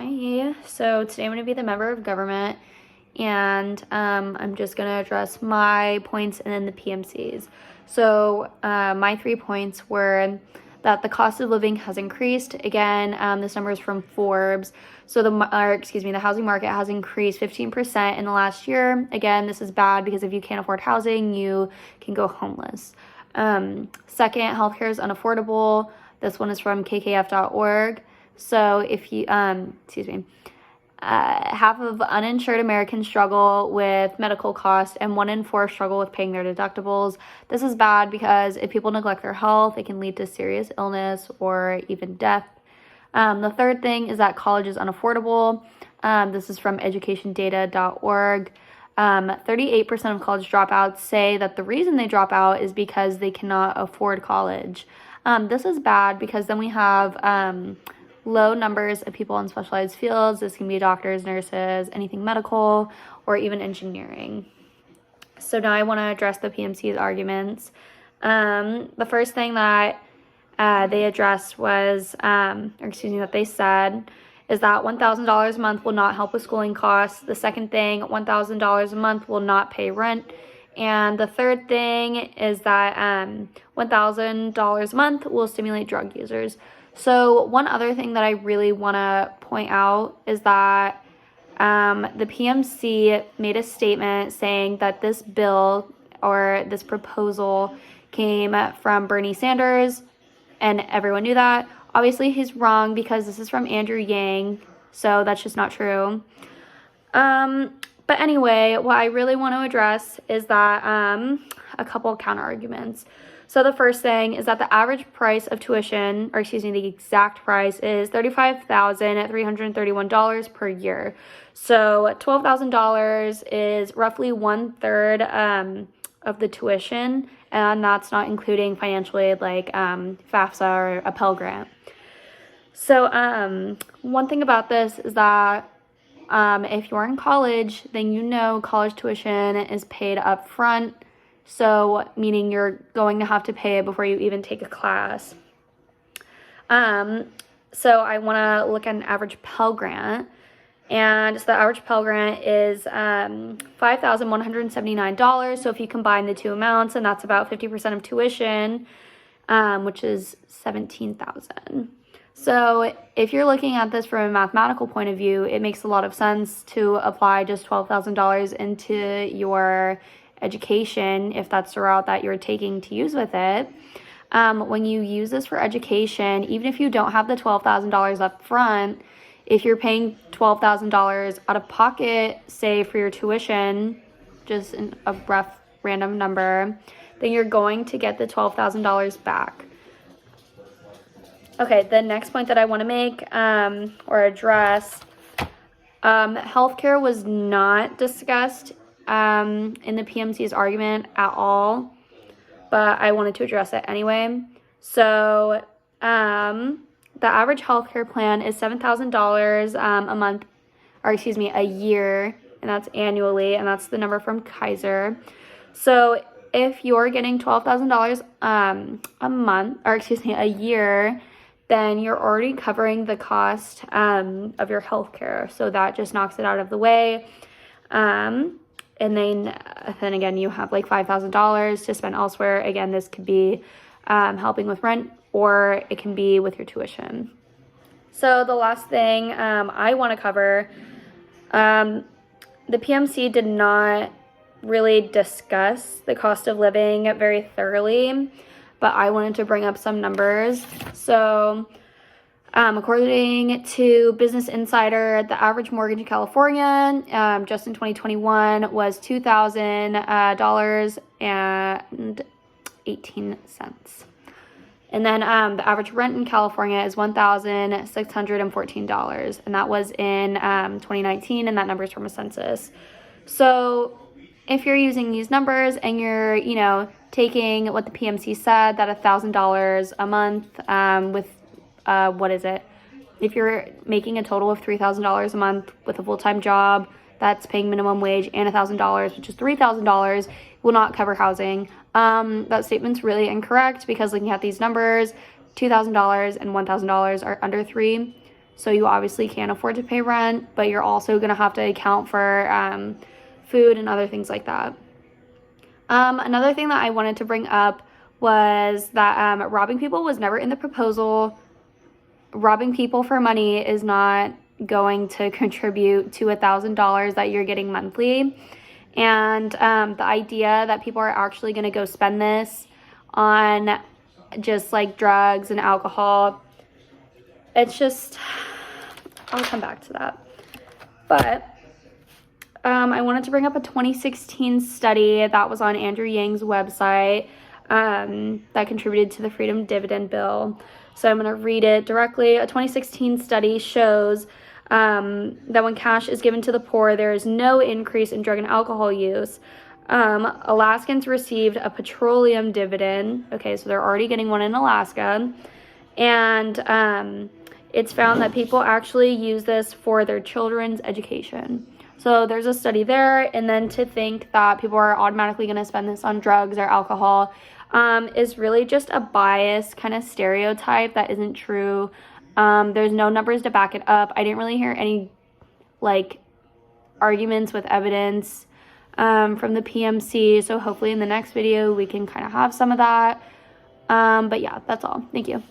Hi, so today I'm going to be the member of government, and I'm just going to address my points and then the PMCs. So my 3 points were that the cost of living has increased. Again, this number is from Forbes. So the housing market has increased 15% in the last year. Again, this is bad because if you can't afford housing, you can go homeless. Second, healthcare is unaffordable. This one is from kkf.org. So if you, half of uninsured Americans struggle with medical costs and 1 in 4 struggle with paying their deductibles. This is bad because if people neglect their health, it can lead to serious illness or even death. The third thing is that college is unaffordable. This is from educationdata.org. 38% of college dropouts say that the reason they drop out is because they cannot afford college. This is bad because then we have low numbers of people in specialized fields. This can be doctors, nurses, anything medical, or even engineering. So now I want to address the PMC's arguments. The first thing that they addressed was, that they said, is that $1,000 a month will not help with schooling costs. The second thing, $1,000 a month will not pay rent. And the third thing is that $1,000 a month will stimulate drug users. So one other thing that I really want to point out is that the PMC made a statement saying that this bill or this proposal came from Bernie Sanders, and everyone knew that. Obviously, he's wrong because this is from Andrew Yang, so that's just not true. But anyway, what I really want to address is that a couple counter arguments. So the first thing is that the average price of tuition, the exact price is $35,331 per year. So $12,000 is roughly 1/3 of the tuition, and that's not including financial aid like FAFSA or a Pell Grant. So one thing about this is that if you're in college, then you know college tuition is paid up front. So meaning you're going to have to pay it before you even take a class. So I want to look at an average Pell Grant. And so the average Pell Grant is $5,179. So if you combine the two amounts, and that's about 50% of tuition, which is $17,000. So if you're looking at this from a mathematical point of view, it makes a lot of sense to apply just $12,000 into your education if that's the route that you're taking to use with it. When you use this for education, even if you don't have the $12,000 up front, if you're paying $12,000 out of pocket, say for your tuition, just a rough random number, then you're going to get the $12,000 back. Okay, the next point that I want to make or address, healthcare was not discussed in the PMC's argument at all, but I wanted to address it anyway. So the average healthcare plan is $7,000 a month, a year, and that's annually, and that's the number from Kaiser. So if you're getting $12,000 a month, a year, then you're already covering the cost of your healthcare. So that just knocks it out of the way. And then again, you have like $5,000 to spend elsewhere. Again, this could be helping with rent, or it can be with your tuition. So the last thing I want to cover, the PMC did not really discuss the cost of living very thoroughly, but I wanted to bring up some numbers. So according to Business Insider, the average mortgage in California just in 2021 was $2,000.18. And then the average rent in California is $1,614, and that was in 2019, and that number is from a census. So if you're using these numbers and you're, taking what the PMC said, that $1,000 a month with, if you're making a total of $3,000 a month with a full-time job that's paying minimum wage and $1,000, which is $3,000, will not cover housing. That statement's really incorrect because looking at these numbers, $2,000 and $1,000 are under 3. So you obviously can't afford to pay rent, but you're also going to have to account for food and other things like that. Another thing that I wanted to bring up was that robbing people was never in the proposal. Robbing people for money is not going to contribute to $1,000 that you're getting monthly. And the idea that people are actually going to go spend this on just like drugs and alcohol, it's just, I'll come back to that. But I wanted to bring up a 2016 study that was on Andrew Yang's website that contributed to the Freedom Dividend Bill. So I'm going to read it directly. A 2016 study shows that when cash is given to the poor, there is no increase in drug and alcohol use. Alaskans received a petroleum dividend. Okay, so they're already getting one in Alaska. And it's found that people actually use this for their children's education. So there's a study there, and then to think that people are automatically going to spend this on drugs or alcohol is really just a biased kind of stereotype that isn't true. There's no numbers to back it up. I didn't really hear any like arguments with evidence from the PMC, so hopefully in the next video we can kind of have some of that. But yeah, that's all. Thank you.